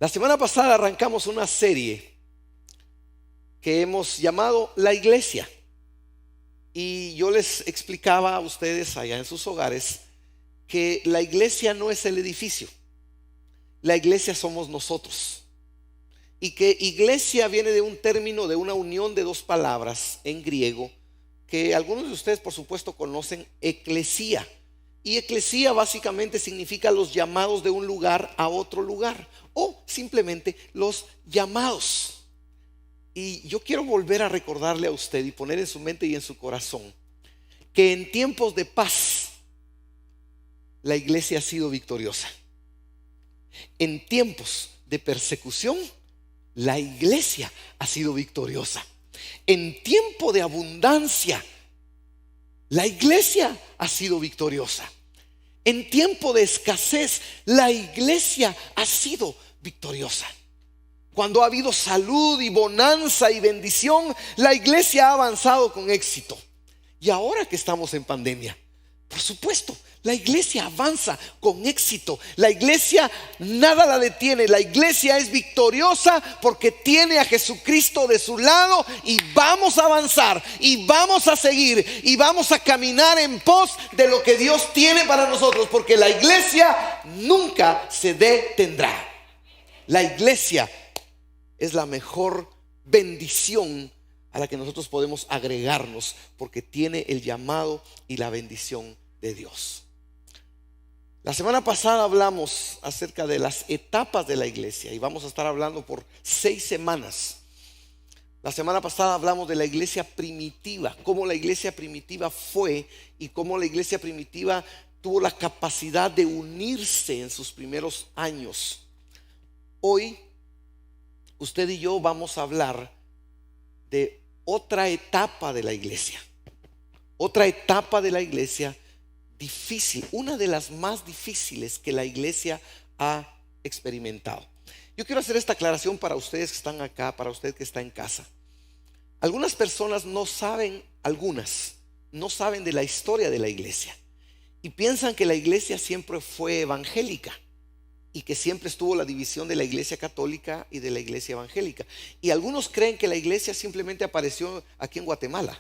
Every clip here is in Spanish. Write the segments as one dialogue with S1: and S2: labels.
S1: La semana pasada arrancamos una serie que hemos llamado La Iglesia. Y yo les explicaba a ustedes allá en sus hogares que la iglesia no es el edificio. La iglesia somos nosotros. Y que iglesia viene de un término, de una unión de dos palabras en griego, que algunos de ustedes por supuesto conocen, eclesía. Y eclesía básicamente significa los llamados de un lugar a otro lugar, o simplemente los llamados. Y yo quiero volver a recordarle a usted y poner en su mente y en su corazón que en tiempos de paz la iglesia ha sido victoriosa. En tiempos de persecución la iglesia ha sido victoriosa. En tiempo de abundancia la iglesia ha sido victoriosa. En tiempo de escasez la iglesia ha sido victoriosa. Cuando ha habido salud y bonanza y bendición, la iglesia ha avanzado con éxito. Y ahora que estamos en pandemia, por supuesto, la iglesia avanza con éxito. La iglesia nada la detiene. La iglesia es victoriosa porque tiene a Jesucristo de su lado. Y vamos a avanzar y vamos a seguir y vamos a caminar en pos de lo que Dios tiene para nosotros, porque la iglesia nunca se detendrá. La iglesia es la mejor bendición a la que nosotros podemos agregarnos, porque tiene el llamado y la bendición de Dios. La semana pasada hablamos acerca de las etapas de la iglesia y vamos a estar hablando por 6 semanas. La semana pasada hablamos de la iglesia primitiva, cómo la iglesia primitiva fue y cómo la iglesia primitiva tuvo la capacidad de unirse en sus primeros años. Hoy usted y yo vamos a hablar de otra etapa de la iglesia. Otra etapa de la iglesia difícil, una de las más difíciles que la iglesia ha experimentado. Yo quiero hacer esta aclaración para ustedes que están acá, para usted que está en casa. Algunas personas no saben de la historia de la iglesia y piensan que la iglesia siempre fue evangélica y que siempre estuvo la división de la iglesia católica y de la iglesia evangélica. Y algunos creen que la iglesia simplemente apareció aquí en Guatemala.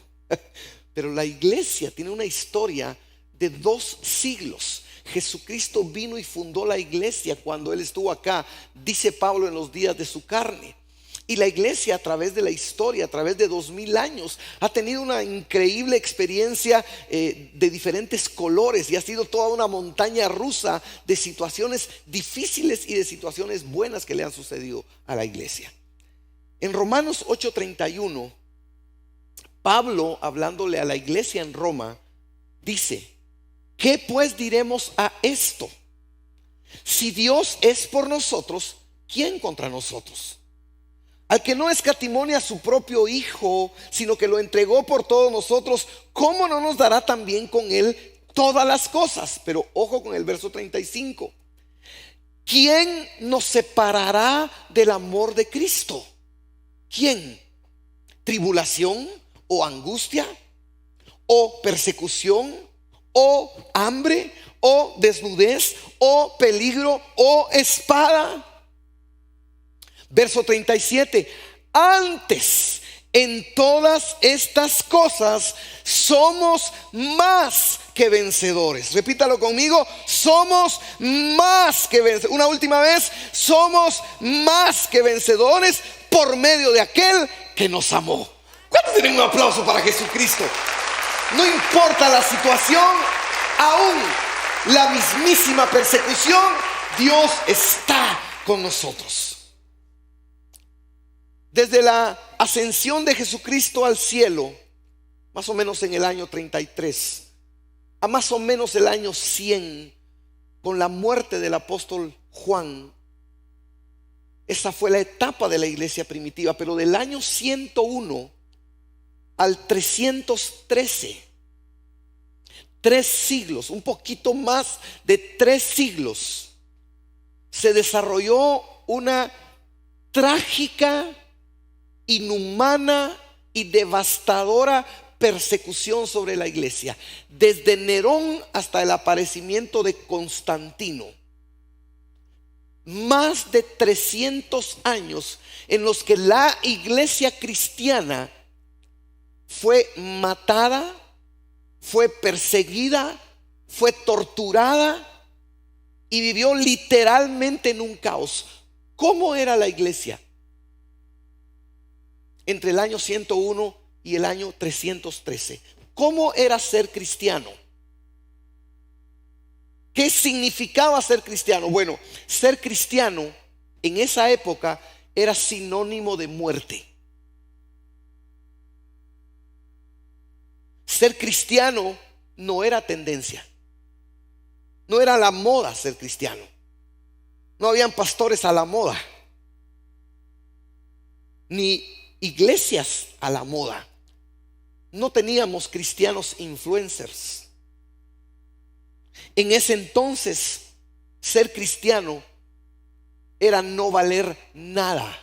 S1: Pero la iglesia tiene una historia de 2 siglos. Jesucristo vino y fundó la iglesia cuando Él estuvo acá, dice Pablo, en los días de su carne. Y la iglesia, a través de la historia, a través de 2000 años, ha tenido una increíble experiencia de diferentes colores, y ha sido toda una montaña rusa de situaciones difíciles y de situaciones buenas que le han sucedido a la iglesia. En Romanos 8:31, Pablo, hablándole a la iglesia en Roma, dice: ¿qué pues diremos a esto? Si Dios es por nosotros, ¿quién contra nosotros? Al que no escatimó a su propio Hijo, sino que lo entregó por todos nosotros, ¿cómo no nos dará también con Él todas las cosas? Pero ojo con el verso 35. ¿Quién nos separará del amor de Cristo? ¿Quién? ¿Tribulación o angustia o persecución o hambre o desnudez o peligro o espada? Verso 37. Antes, en todas estas cosas somos más que vencedores. Repítalo conmigo: somos más que vencedores. Una última vez: somos más que vencedores por medio de aquel que nos amó. ¿Cuántos tienen un aplauso para Jesucristo? No importa la situación, aún la mismísima persecución, Dios está con nosotros. Desde la ascensión de Jesucristo al cielo, más o menos en el año 33, a más o menos el año 100, con la muerte del apóstol Juan, esa fue la etapa de la iglesia primitiva. Pero del año 101 al 313, 3 siglos, un poquito más de 3 siglos, se desarrolló una trágica, inhumana y devastadora persecución sobre la iglesia, desde Nerón hasta el aparecimiento de Constantino. más de 300 años en los que la iglesia cristiana fue matada, fue perseguida, fue torturada y vivió literalmente en un caos. ¿Cómo era la iglesia entre el año 101 y el año 313? ¿Cómo era ser cristiano? ¿Qué significaba ser cristiano? Bueno, ser cristiano en esa época era sinónimo de muerte. Ser cristiano no era tendencia. No era la moda ser cristiano. No habían pastores a la moda, ni iglesias a la moda. No teníamos cristianos influencers. En ese entonces, ser cristiano era no valer nada.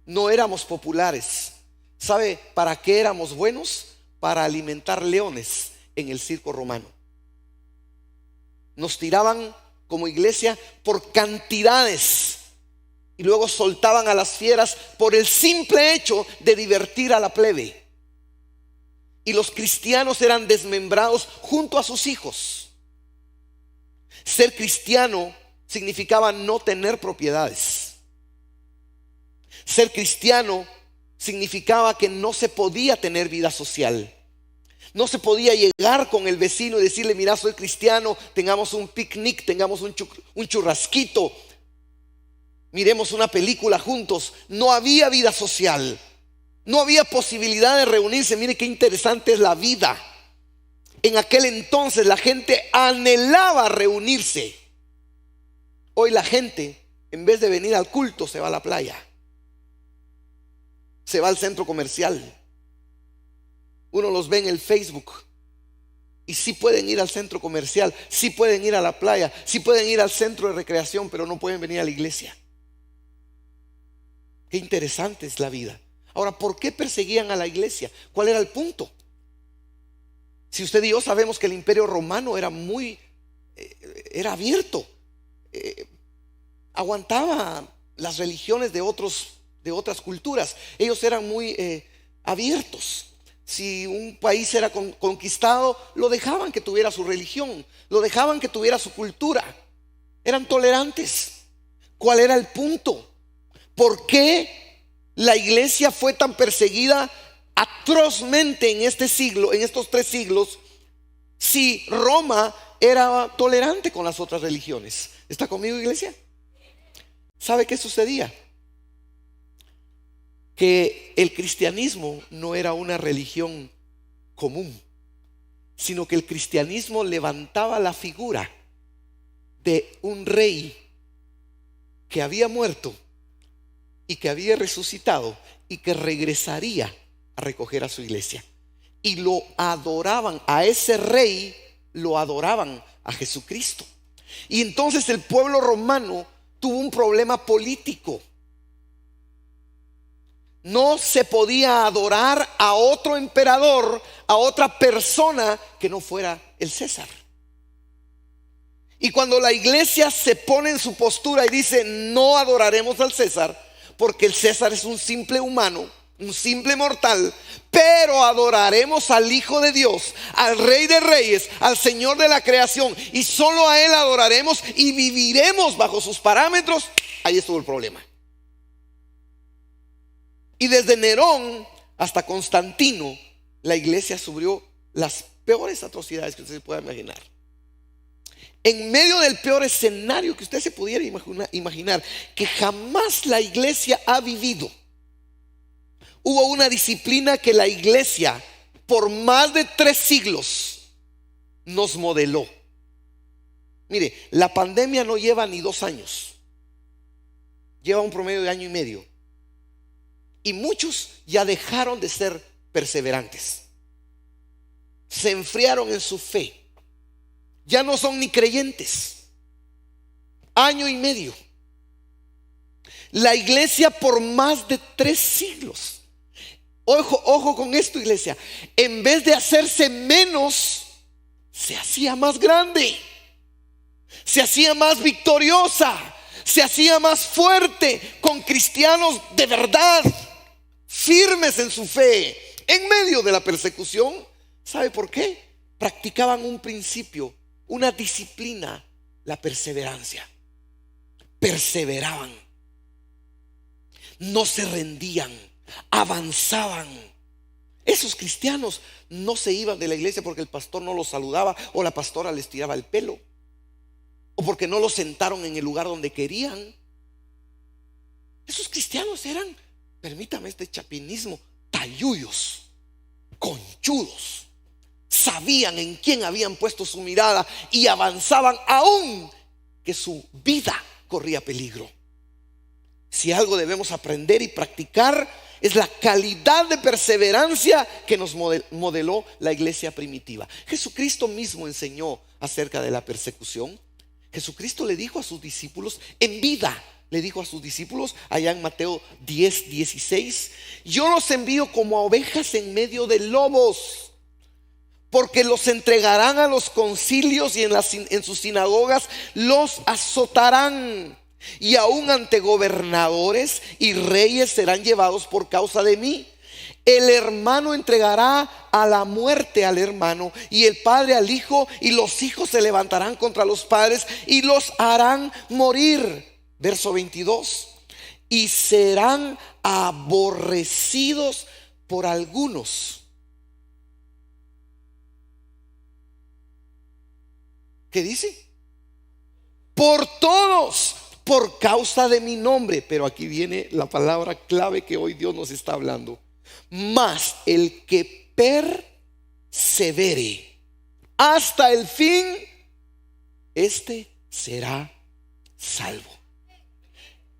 S1: No éramos populares. ¿Sabe para qué éramos buenos? Para alimentar leones en el circo romano. Nos tiraban como iglesia por cantidades y luego soltaban a las fieras por el simple hecho de divertir a la plebe. Y los cristianos eran desmembrados junto a sus hijos. Ser cristiano significaba no tener propiedades. Ser cristiano significaba que no se podía tener vida social. No se podía llegar con el vecino y decirle: mira, soy cristiano, tengamos un picnic, tengamos un churrasquito, miremos una película juntos. No había vida social. No había posibilidad de reunirse. Mire qué interesante es la vida. En aquel entonces la gente anhelaba reunirse. Hoy la gente, en vez de venir al culto, se va a la playa, se va al centro comercial. Uno los ve en el Facebook y sí pueden ir al centro comercial, sí pueden ir a la playa, sí pueden ir al centro de recreación, pero no pueden venir a la iglesia. Qué interesante es la vida. Ahora, ¿por qué perseguían a la iglesia? ¿Cuál era el punto? Si usted y yo sabemos que el imperio romano era era abierto, aguantaba las religiones de otras culturas. Ellos eran muy abiertos. Si un país era conquistado, lo dejaban que tuviera su religión, lo dejaban que tuviera su cultura. Eran tolerantes. ¿Cuál era el punto? ¿Por qué la iglesia fue tan perseguida atrozmente en este siglo, en estos 3 siglos, si Roma era tolerante con las otras religiones? ¿Está conmigo, iglesia? ¿Sabe qué sucedía? Que el cristianismo no era una religión común, sino que el cristianismo levantaba la figura de un rey que había muerto y que había resucitado y que regresaría a recoger a su iglesia. Y lo adoraban a ese rey, lo adoraban a Jesucristo. Y entonces el pueblo romano tuvo un problema político. No se podía adorar a otro emperador, a otra persona que no fuera el César. Y cuando la iglesia se pone en su postura y dice: no adoraremos al César, porque el César es un simple humano, un simple mortal, pero adoraremos al Hijo de Dios, al Rey de Reyes, al Señor de la creación, y solo a Él adoraremos y viviremos bajo sus parámetros. Ahí estuvo el problema. Y desde Nerón hasta Constantino, la iglesia sufrió las peores atrocidades que usted se pueda imaginar. En medio del peor escenario que usted se pudiera imaginar, que jamás la iglesia ha vivido, hubo una disciplina que la iglesia por más de 3 siglos nos modeló. Mire, la pandemia no lleva ni 2 años, lleva un promedio de 1 año y medio. Y muchos ya dejaron de ser perseverantes. Se enfriaron en su fe. Ya no son ni creyentes. 1 año y medio. La iglesia por más de 3 siglos. Ojo con esto, iglesia. En vez de hacerse menos, se hacía más grande. se hacía más victoriosa, se hacía más fuerte con cristianos de verdad, firmes en su fe, en medio de la persecución. ¿Sabe por qué? Practicaban un principio, una disciplina, la perseverancia. Perseveraban, no se rendían, avanzaban. Esos cristianos no se iban de la iglesia porque el pastor no los saludaba o la pastora les tiraba el pelo, o porque no los sentaron en el lugar donde querían. Esos cristianos eran, permítame este chapinismo, tayuyos, conchudos. Sabían en quién habían puesto su mirada y avanzaban aún que su vida corría peligro. Si algo debemos aprender y practicar es la calidad de perseverancia que nos modeló la iglesia primitiva. Jesucristo mismo enseñó acerca de la persecución. Jesucristo le dijo a sus discípulos en vida, le dijo a sus discípulos allá en Mateo 10:16: yo los envío como a ovejas en medio de lobos, porque los entregarán a los concilios y en sus sinagogas los azotarán, y aún ante gobernadores y reyes serán llevados por causa de mí. El hermano entregará a la muerte al hermano, y el padre al hijo, y los hijos se levantarán contra los padres y los harán morir. Verso 22: y serán aborrecidos por algunos. ¿Qué dice? Por todos, por causa de mi nombre. Pero aquí viene la palabra clave que hoy Dios nos está hablando: mas el que persevere hasta el fin, este será salvo.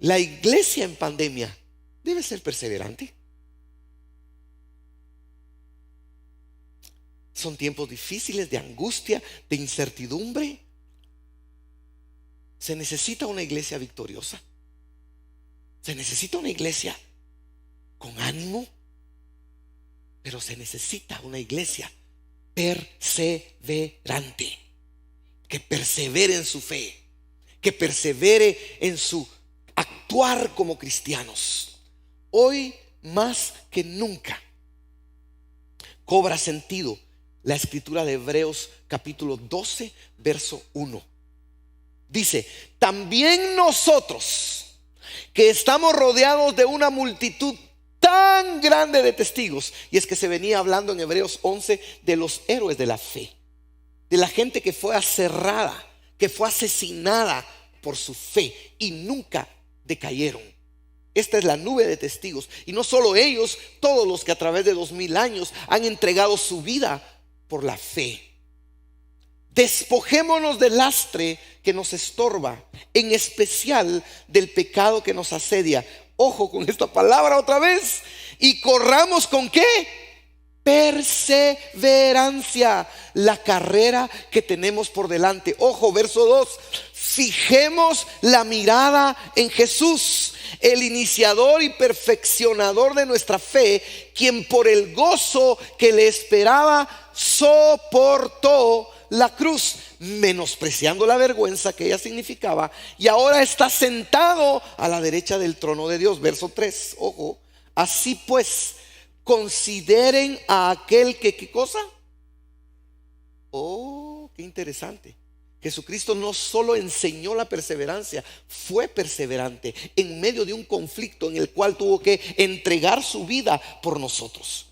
S1: La iglesia en pandemia debe ser perseverante. Son tiempos difíciles de angustia, de incertidumbre. Se necesita una iglesia victoriosa. Se necesita una iglesia con ánimo. Pero se necesita una iglesia perseverante, que persevere en su fe, que persevere en su actuar como cristianos. Hoy más que nunca cobra sentido la escritura de Hebreos capítulo 12 verso 1. Dice: también nosotros, que estamos rodeados de una multitud tan grande de testigos. Y es que se venía hablando en Hebreos 11 de los héroes de la fe, de la gente que fue aserrada, que fue asesinada por su fe y nunca decayeron. Esta es la nube de testigos. Y no solo ellos, todos los que a través de 2000 años han entregado su vida por la fe. Despojémonos del lastre que nos estorba, en especial del pecado que nos asedia. Ojo con esta palabra otra vez. Y corramos ¿con qué? Perseverancia la carrera que tenemos por delante. Ojo, verso 2: fijemos la mirada en Jesús, el iniciador y perfeccionador de nuestra fe, quien por el gozo que le esperaba soportó la cruz, menospreciando la vergüenza que ella significaba, y ahora está sentado a la derecha del trono de Dios. Verso 3, ojo: así pues, consideren a aquel que, ¿qué cosa? Oh, qué interesante. Jesucristo no solo enseñó la perseverancia, fue perseverante en medio de un conflicto en el cual tuvo que entregar su vida por nosotros.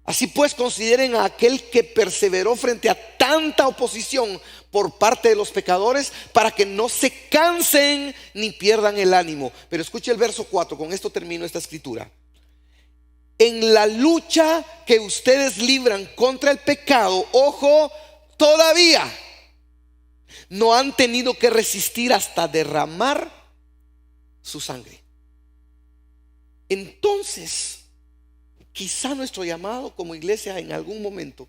S1: Así pues, consideren a aquel que perseveró frente a tanta oposición por parte de los pecadores, para que no se cansen ni pierdan el ánimo. Pero escuche el verso 4, con esto termino esta escritura. En la lucha que ustedes libran contra el pecado, ojo, todavía no han tenido que resistir hasta derramar su sangre. Entonces, quizá nuestro llamado como iglesia en algún momento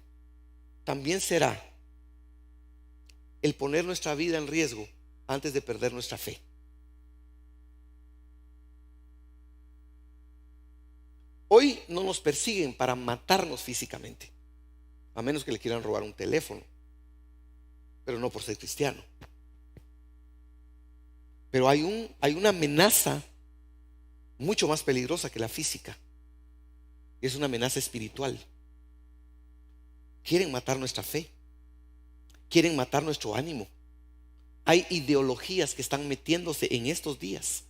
S1: también será el poner nuestra vida en riesgo antes de perder nuestra fe. Hoy no nos persiguen para matarnos físicamente, a menos que le quieran robar un teléfono. pero no por ser cristiano. Pero hay una amenaza mucho más peligrosa que la física. Es una amenaza espiritual. Quieren matar nuestra fe. Quieren matar nuestro ánimo. Hay ideologías que están metiéndose en estos días,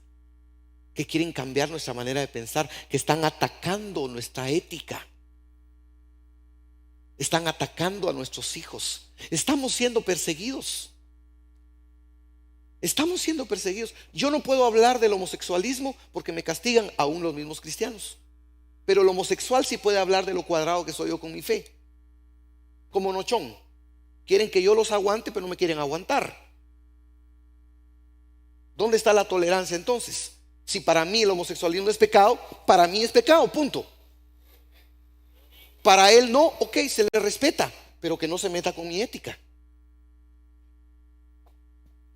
S1: que quieren cambiar nuestra manera de pensar, que están atacando nuestra ética. Están atacando a nuestros hijos. Estamos siendo perseguidos. Estamos siendo perseguidos. Yo no puedo hablar del homosexualismo porque me castigan aún los mismos cristianos. Pero el homosexual sí puede hablar de lo cuadrado que soy yo con mi fe. Como Nochón. Quieren que yo los aguante, pero no me quieren aguantar. ¿Dónde está la tolerancia entonces? Si para mí el homosexualismo es pecado, para mí es pecado, punto. Para él no, ok, se le respeta, pero que no se meta con mi ética.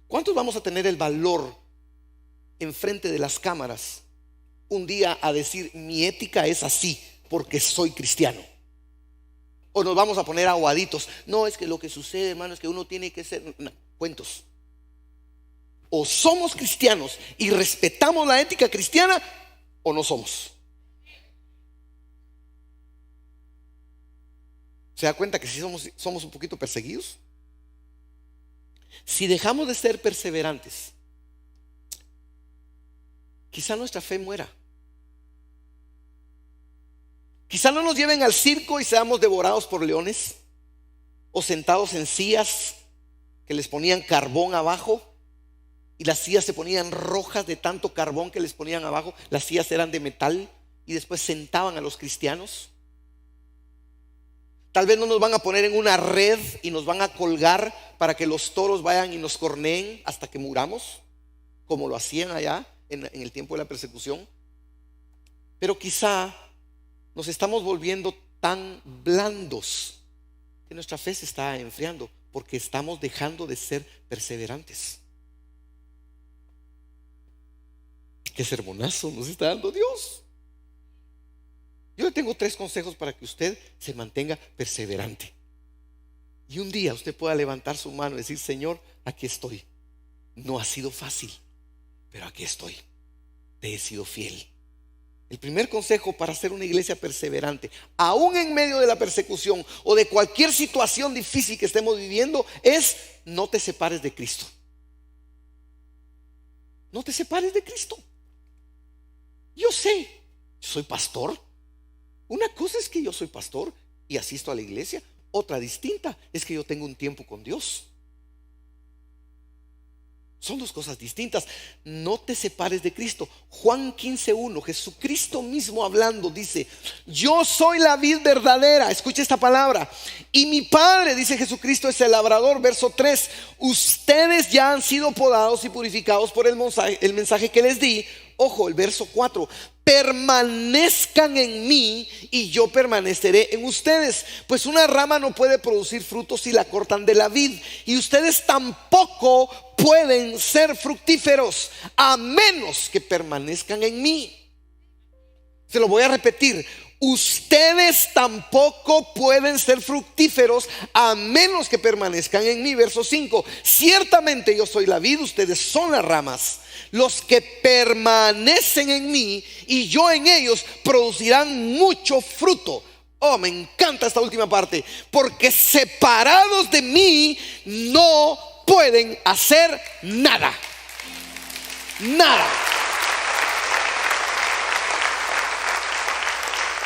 S1: ¿Cuántos vamos a tener el valor enfrente de las cámaras un día a decir mi ética es así porque soy cristiano? O nos vamos a poner aguaditos. No, es que lo que sucede, hermano, es que uno tiene que ser cuentos. O somos cristianos y respetamos la ética cristiana, o no somos. ¿Se da cuenta que si somos un poquito perseguidos? Si dejamos de ser perseverantes, quizá nuestra fe muera. Quizá no nos lleven al circo y seamos devorados por leones, o sentados en sillas que les ponían carbón abajo, y las sillas se ponían rojas de tanto carbón que les ponían abajo. Las sillas eran de metal y después sentaban a los cristianos. Tal vez no nos van a poner en una red y nos van a colgar para que los toros vayan y nos corneen hasta que muramos, como lo hacían allá en el tiempo de la persecución. Pero quizá nos estamos volviendo tan blandos que nuestra fe se está enfriando porque estamos dejando de ser perseverantes. Qué sermonazo nos está dando Dios. Yo le tengo 3 consejos para que usted se mantenga perseverante. Y un día usted pueda levantar su mano y decir: Señor, aquí estoy. No ha sido fácil, pero aquí estoy. Te he sido fiel. El primer consejo para ser una iglesia perseverante, aún en medio de la persecución o de cualquier situación difícil que estemos viviendo, es: no te separes de Cristo. No te separes de Cristo. Yo sé, soy pastor. Una cosa es que yo soy pastor y asisto a la iglesia. Otra distinta es que yo tengo un tiempo con Dios. Son 2 cosas distintas. No te separes de Cristo. Juan 15:1, Jesucristo mismo hablando dice: yo soy la vid verdadera. Escucha esta palabra. Y mi Padre, dice Jesucristo, es el labrador. Verso 3: ustedes ya han sido podados y purificados por el mensaje que les di. Ojo, el verso 4: permanezcan en mí y yo permaneceré en ustedes. Pues una rama no puede producir frutos si la cortan de la vid, y ustedes tampoco pueden ser fructíferos a menos que permanezcan en mí. Se lo voy a repetir: ustedes tampoco pueden ser fructíferos a menos que permanezcan en mí. Verso 5: ciertamente yo soy la vid, ustedes son las ramas. Los que permanecen en mí y yo en ellos producirán mucho fruto. Oh, me encanta esta última parte. Porque separados de mí no pueden hacer nada. Nada.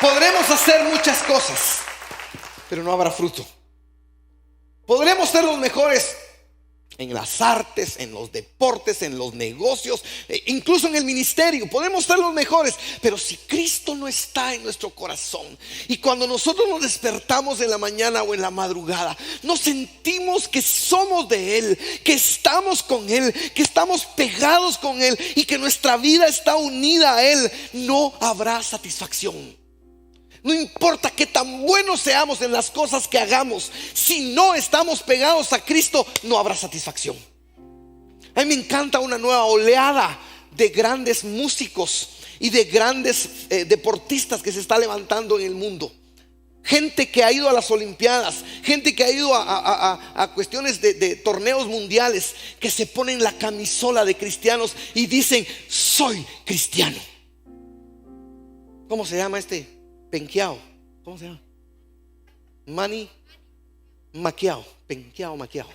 S1: Podremos hacer muchas cosas, pero no habrá fruto. Podremos ser los mejores en las artes, en los deportes, en los negocios, incluso en el ministerio. Podemos ser los mejores, pero si Cristo no está en nuestro corazón, y cuando nosotros nos despertamos en la mañana o en la madrugada, nos sentimos que somos de Él, que estamos con Él, que estamos pegados con Él y que nuestra vida está unida a Él, no habrá satisfacción. No importa qué tan buenos seamos en las cosas que hagamos, si no estamos pegados a Cristo, no habrá satisfacción. A mí me encanta una nueva oleada de grandes músicos y de grandes deportistas que se está levantando en el mundo. gente que ha ido a las Olimpiadas, gente que ha ido a cuestiones de torneos mundiales, que se ponen la camisola de cristianos y dicen: soy cristiano. ¿Cómo se llama este? Penqueao. ¿Cómo se llama? Manny Pacquiao. Penqueao Pacquiao.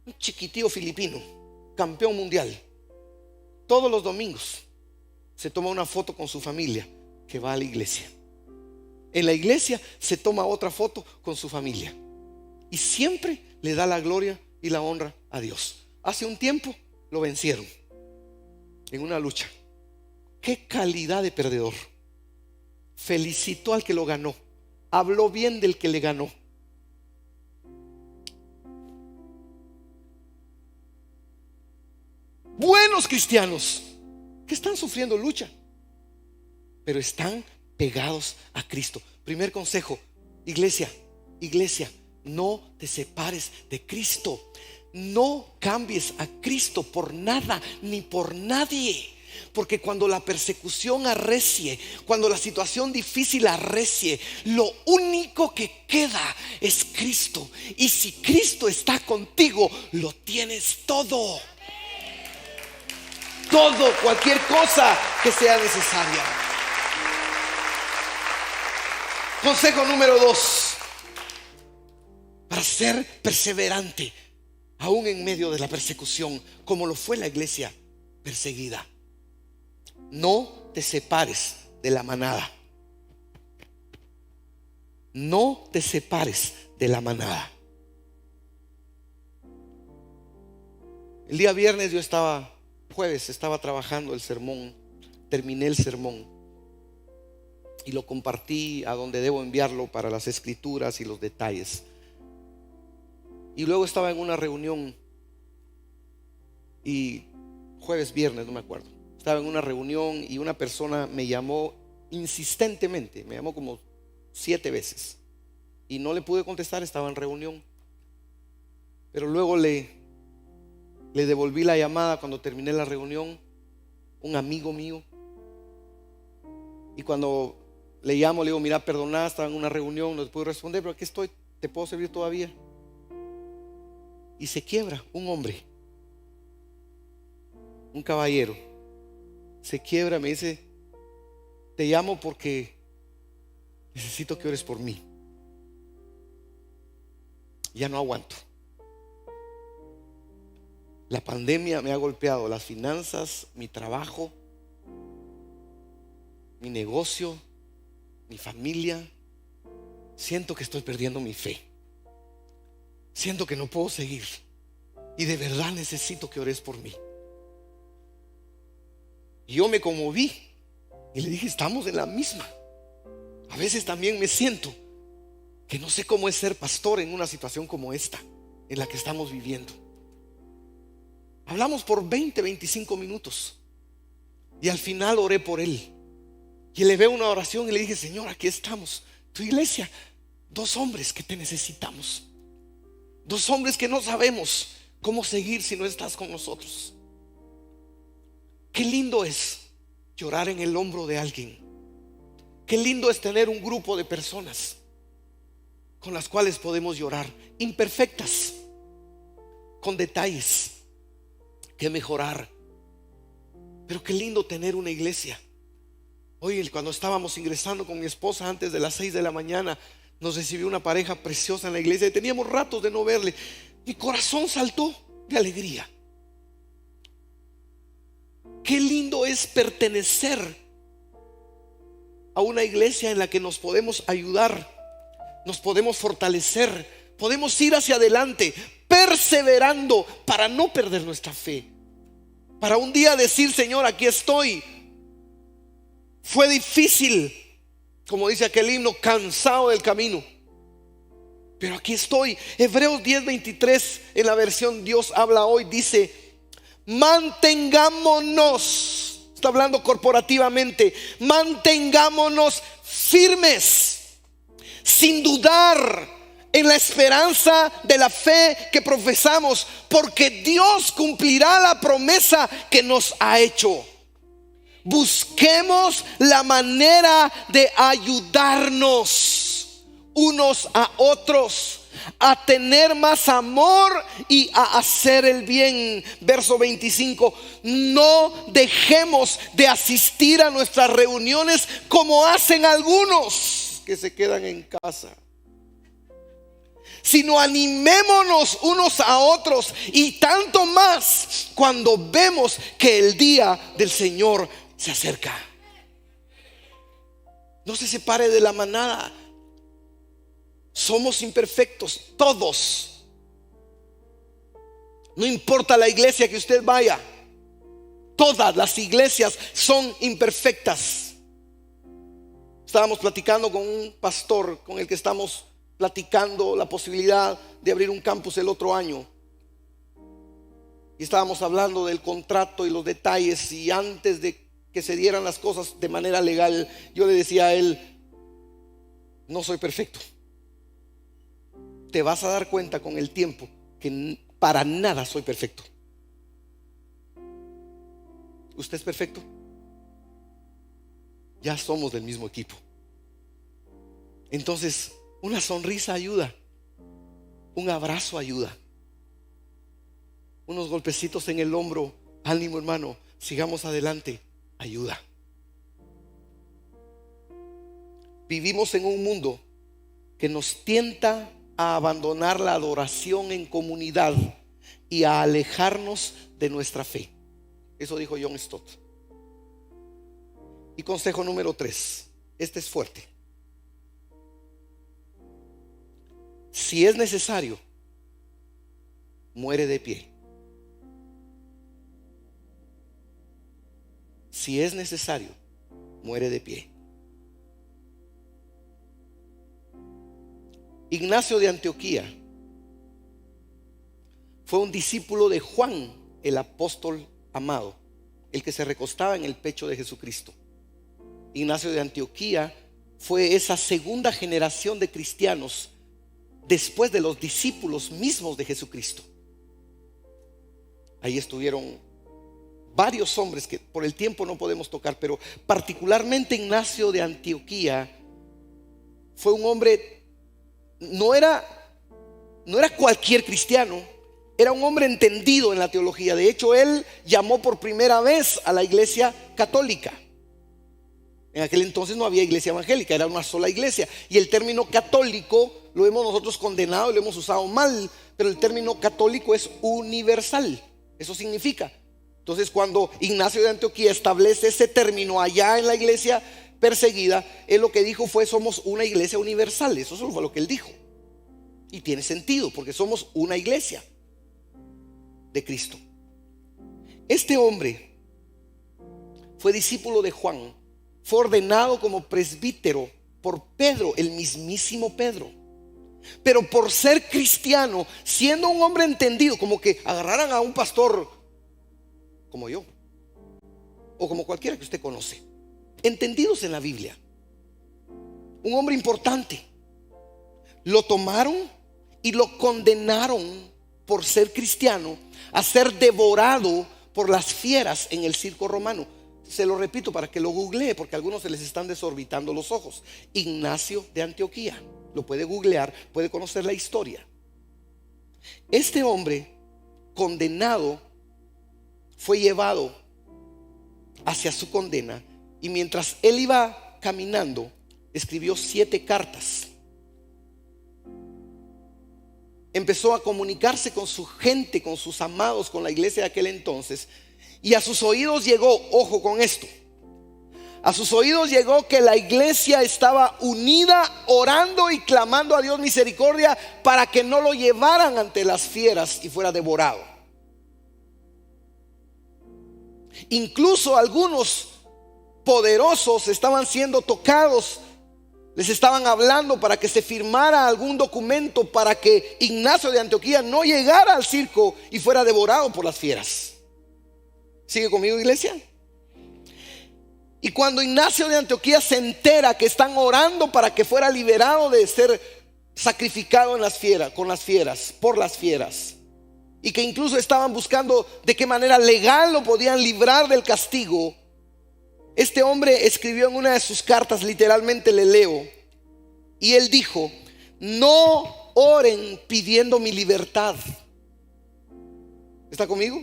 S1: Un chiquitío filipino, campeón mundial. Todos los domingos se toma una foto con su familia que va a la iglesia. En la iglesia se toma otra foto con su familia y siempre le da la gloria y la honra a Dios. Hace un tiempo lo vencieron en una lucha. Qué calidad de perdedor. Felicitó al que lo ganó, habló bien del que le ganó. Buenos cristianos que están sufriendo lucha, pero están pegados a Cristo. Primer consejo, iglesia, no te separes de Cristo. No cambies a Cristo por nada ni por nadie. Porque cuando la persecución arrecie, cuando la situación difícil arrecie, lo único que queda es Cristo. Y si Cristo está contigo, lo tienes todo. Todo, cualquier cosa que sea necesaria. Consejo número 2: para ser perseverante aún en medio de la persecución, como lo fue la iglesia perseguida. No te separes de la manada. No te separes de la manada. El día viernes jueves estaba trabajando el sermón. Terminé el sermón y lo compartí a donde debo enviarlo para las escrituras y los detalles. Y luego estaba en una reunión, y viernes, no me acuerdo. Estaba en una reunión y una persona me llamó insistentemente, me llamó como 7 veces y no le pude contestar, estaba en reunión. Pero luego le devolví la llamada cuando terminé la reunión, un amigo mío. Y cuando le llamo, le digo: mira, perdona, estaba en una reunión, no te puedo responder, pero aquí estoy, ¿te puedo servir todavía? Y se quiebra un hombre, un caballero, se quiebra, me dice: te llamo porque necesito que ores por mí. Ya no aguanto. La pandemia me ha golpeado las finanzas, mi trabajo, mi negocio, mi familia. Siento que estoy perdiendo mi fe. Siento que no puedo seguir y de verdad necesito que ores por mí. Y yo me conmoví y le dije: estamos en la misma. A veces también me siento que no sé cómo es ser pastor en una situación como esta en la que estamos viviendo. Hablamos por 25 minutos y al final oré por él y le veo una oración y le dije: Señor, aquí estamos, tu iglesia, 2 hombres que te necesitamos, 2 hombres que no sabemos cómo seguir si no estás con nosotros. Qué lindo es llorar en el hombro de alguien. Qué lindo es tener un grupo de personas con las cuales podemos llorar, imperfectas, con detalles que mejorar. Pero qué lindo tener una iglesia. Hoy, cuando estábamos ingresando con mi esposa antes de las 6 de la mañana, nos recibió una pareja preciosa en la iglesia y teníamos ratos de no verle. Mi corazón saltó de alegría. Qué lindo es pertenecer a una iglesia en la que nos podemos ayudar, nos podemos fortalecer, podemos ir hacia adelante, perseverando para no perder nuestra fe, para un día decir: Señor, aquí estoy. Fue difícil, como dice aquel himno, cansado del camino, pero aquí estoy. Hebreos 10:23 en la versión Dios habla hoy dice: mantengámonos, está hablando corporativamente, mantengámonos firmes, sin dudar, en la esperanza de la fe que profesamos, porque Dios cumplirá la promesa que nos ha hecho. busquemos la manera de ayudarnos unos a otros, a tener más amor y a hacer el bien. Verso 25: no dejemos de asistir a nuestras reuniones como hacen algunos que se quedan en casa, sino animémonos unos a otros, y tanto más cuando vemos que el día del Señor se acerca. No se separe de la manada. Somos imperfectos, todos. No importa la iglesia que usted vaya, todas las iglesias son imperfectas. Estábamos platicando con un pastor con el que estamos platicando la posibilidad de abrir un campus el otro año, y estábamos hablando del contrato y los detalles, y antes de que se dieran las cosas de manera legal, yo le decía a él: no soy perfecto. Te vas a dar cuenta con el tiempo que para nada soy perfecto. ¿Usted es perfecto? Ya somos del mismo equipo. Entonces, una sonrisa ayuda, un abrazo ayuda, unos golpecitos en el hombro: ánimo, hermano, sigamos adelante, ayuda. Vivimos en un mundo que nos tienta a abandonar la adoración en comunidad y a alejarnos de nuestra fe. Eso dijo John Stott. Y consejo número 3, este es fuerte: si es necesario, muere de pie. Si es necesario, muere de pie. Ignacio de Antioquía fue un discípulo de Juan, el apóstol amado, el que se recostaba en el pecho de Jesucristo. Ignacio de Antioquía fue esa segunda generación de cristianos después de los discípulos mismos de Jesucristo. Ahí estuvieron varios hombres que por el tiempo no podemos tocar, pero particularmente Ignacio de Antioquía fue un hombre. No era cualquier cristiano, era un hombre entendido en la teología. De hecho, él llamó por primera vez a la iglesia católica. En aquel entonces no había iglesia evangélica, era una sola iglesia. Y el término católico lo hemos nosotros condenado y lo hemos usado mal, pero el término católico es universal. Eso significa. Entonces, cuando Ignacio de Antioquía establece ese término allá en la iglesia perseguida, él lo que dijo fue: somos una iglesia universal. Eso solo fue lo que él dijo, y tiene sentido porque somos una iglesia de Cristo. Este hombre fue discípulo de Juan, fue ordenado como presbítero por Pedro, el mismísimo Pedro. Pero por ser cristiano, siendo un hombre entendido, como que agarraran a un pastor como yo o como cualquiera que usted conoce, entendidos en la Biblia, un hombre importante, lo tomaron y lo condenaron por ser cristiano a ser devorado por las fieras en el circo romano. Se lo repito para que lo googlee, porque a algunos se les están desorbitando los ojos. Ignacio de Antioquía, lo puede googlear, puede conocer la historia. Este hombre condenado fue llevado hacia su condena, y mientras él iba caminando, escribió 7 cartas. Empezó a comunicarse con su gente, con sus amados, con la iglesia de aquel entonces. Y a sus oídos llegó, ojo con esto, a sus oídos llegó que la iglesia estaba unida, orando y clamando a Dios misericordia para que no lo llevaran ante las fieras y fuera devorado. Incluso algunos poderosos estaban siendo tocados, les estaban hablando para que se firmara algún documento para que Ignacio de Antioquía no llegara al circo y fuera devorado por las fieras. ¿Sigue conmigo, iglesia? Y cuando Ignacio de Antioquía se entera que están orando para que fuera liberado de ser sacrificado en las fieras, con las fieras, por las fieras, y que incluso estaban buscando de qué manera legal lo podían librar del castigo, Este hombre escribió en una de sus cartas, literalmente le leo, y él dijo: no oren pidiendo mi libertad. ¿Está conmigo?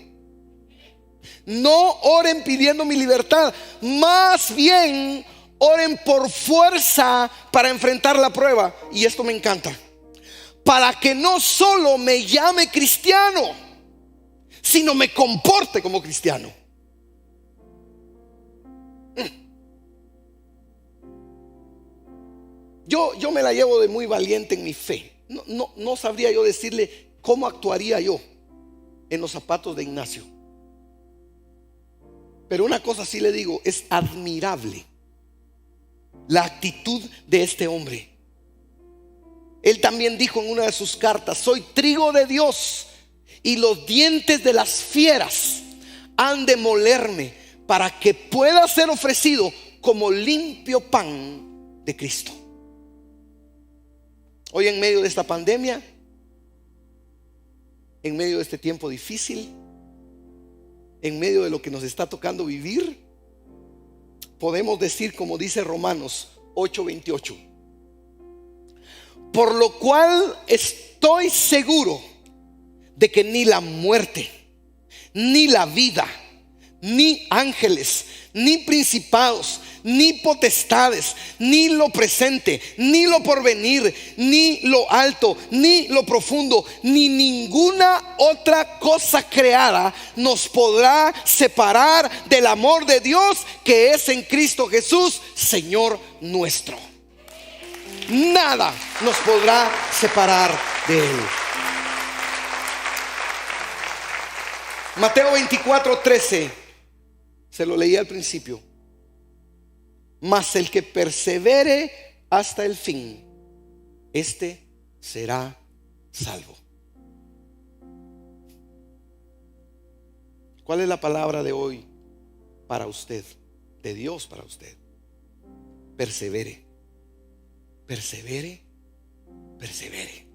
S1: No oren pidiendo mi libertad, más bien oren por fuerza para enfrentar la prueba. Y esto me encanta: para que no solo me llame cristiano, sino me comporte como cristiano. Yo me la llevo de muy valiente en mi fe. No sabría yo decirle cómo actuaría yo en los zapatos de Ignacio. Pero una cosa sí le digo: es admirable la actitud de este hombre. Él también dijo en una de sus cartas: soy trigo de Dios, y los dientes de las fieras han de molerme, para que pueda ser ofrecido como limpio pan de Cristo. Hoy, en medio de esta pandemia, en medio de este tiempo difícil, en medio de lo que nos está tocando vivir, podemos decir, como dice Romanos 8:28: por lo cual estoy seguro de que ni la muerte, ni la vida, ni ángeles, ni principados, ni potestades, ni lo presente, ni lo porvenir, ni lo alto, ni lo profundo, ni ninguna otra cosa creada nos podrá separar del amor de Dios que es en Cristo Jesús, Señor nuestro. Nada nos podrá separar de Él. Mateo 24:13, se lo leí al principio: mas el que persevere hasta el fin, este será salvo. ¿Cuál es la palabra de hoy para usted, de Dios para usted? Persevere, persevere, persevere.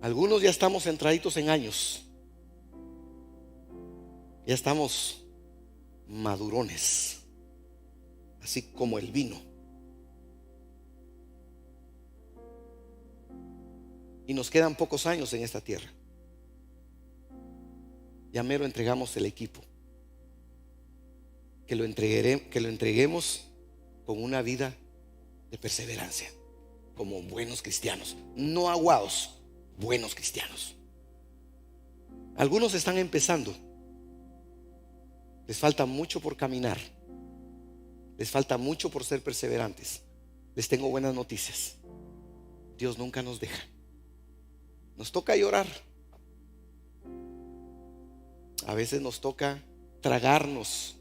S1: Algunos ya estamos entraditos en años, ya estamos madurones, así como el vino. Y nos quedan pocos años en esta tierra. Ya mero entregamos el equipo. Que lo entreguemos con una vida de perseverancia, como buenos cristianos, no aguados, buenos cristianos. Algunos están empezando, les falta mucho por caminar, les falta mucho por ser perseverantes. Les tengo buenas noticias: Dios nunca nos deja. Nos toca llorar, a veces nos toca tragarnos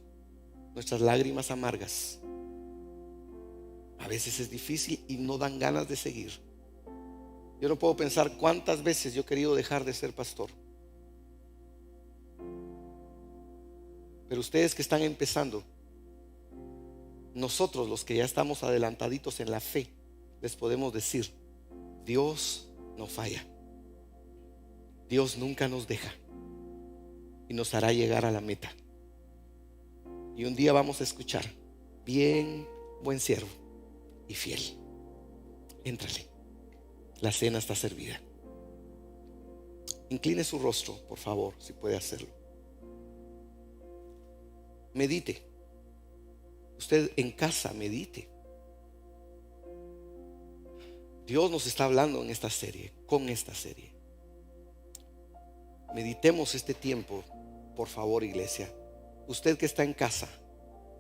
S1: nuestras lágrimas amargas, a veces es difícil y no dan ganas de seguir. Yo no puedo pensar cuántas veces yo he querido dejar de ser pastor. Pero ustedes que están empezando, nosotros los que ya estamos adelantaditos en la fe, les podemos decir: Dios no falla, Dios nunca nos deja y nos hará llegar a la meta. Y un día vamos a escuchar: bien, buen siervo y fiel, éntrale, la cena está servida. Incline su rostro, por favor, si puede hacerlo. Medite. Usted en casa, medite. Dios nos está hablando en esta serie, con esta serie. Meditemos este tiempo, por favor, iglesia. Usted que está en casa,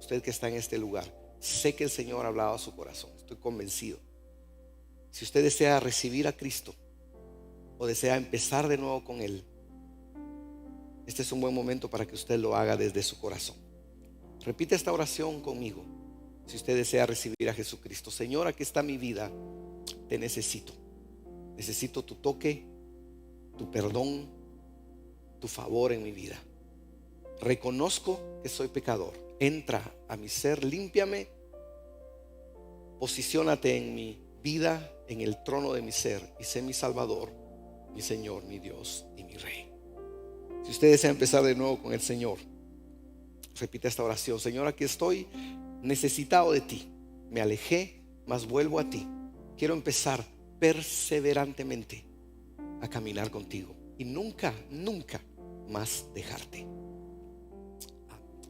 S1: usted que está en este lugar, sé que el Señor ha hablado a su corazón, estoy convencido. Si usted desea recibir a Cristo o desea empezar de nuevo con Él, este es un buen momento para que usted lo haga desde su corazón. Repite esta oración conmigo. Si usted desea recibir a Jesucristo: Señor, aquí está mi vida, te necesito. Necesito tu toque, tu perdón, tu favor en mi vida. Reconozco que soy pecador. Entra a mi ser, límpiame, posiciónate en mi vida, en el trono de mi ser, y sé mi Salvador, mi Señor, mi Dios y mi Rey. Si usted desea empezar de nuevo con el Señor, Repite esta oración: Señor, aquí estoy necesitado de ti. Me alejé, mas vuelvo a ti. Quiero empezar perseverantemente a caminar contigo y nunca, nunca más dejarte.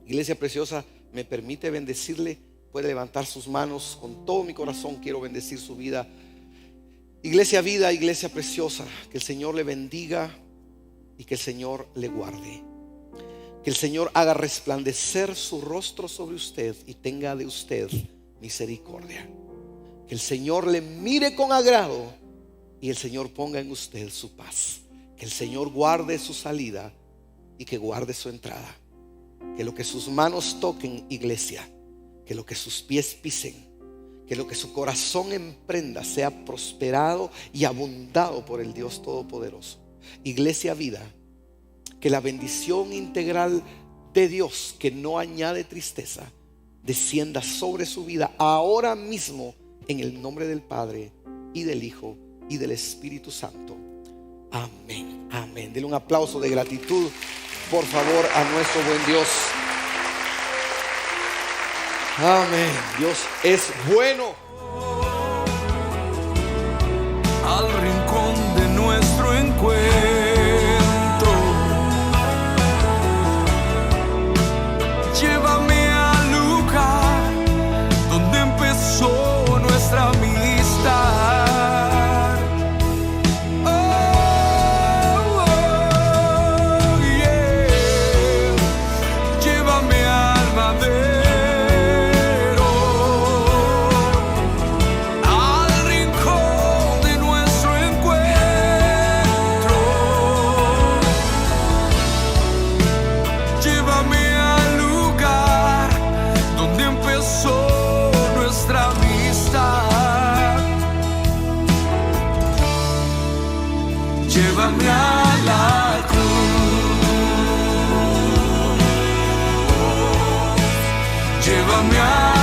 S1: Iglesia preciosa, me permite bendecirle. Puede levantar sus manos. Con todo mi corazón quiero bendecir su vida. Iglesia Vida, iglesia preciosa, que el Señor le bendiga y que el Señor le guarde. Que el Señor haga resplandecer su rostro sobre usted y tenga de usted misericordia. Que el Señor le mire con agrado y el Señor ponga en usted su paz. Que el Señor guarde su salida y que guarde su entrada. Que lo que sus manos toquen, iglesia, que lo que sus pies pisen, que lo que su corazón emprenda sea prosperado y abundado por el Dios Todopoderoso. Iglesia Vida, que la bendición integral de Dios, que no añade tristeza, descienda sobre su vida ahora mismo, en el nombre del Padre y del Hijo y del Espíritu Santo. Amén, amén. Denle un aplauso de gratitud, por favor, a nuestro buen Dios. Amén. Dios es bueno.
S2: Al rincón de nuestro encuentro, llévame al lugar donde empezó nuestra amistad. Llévame al madero, al rincón de nuestro encuentro. Llévame al lugar donde empezó nuestra amistad. Llévame a la cruz. Llévame a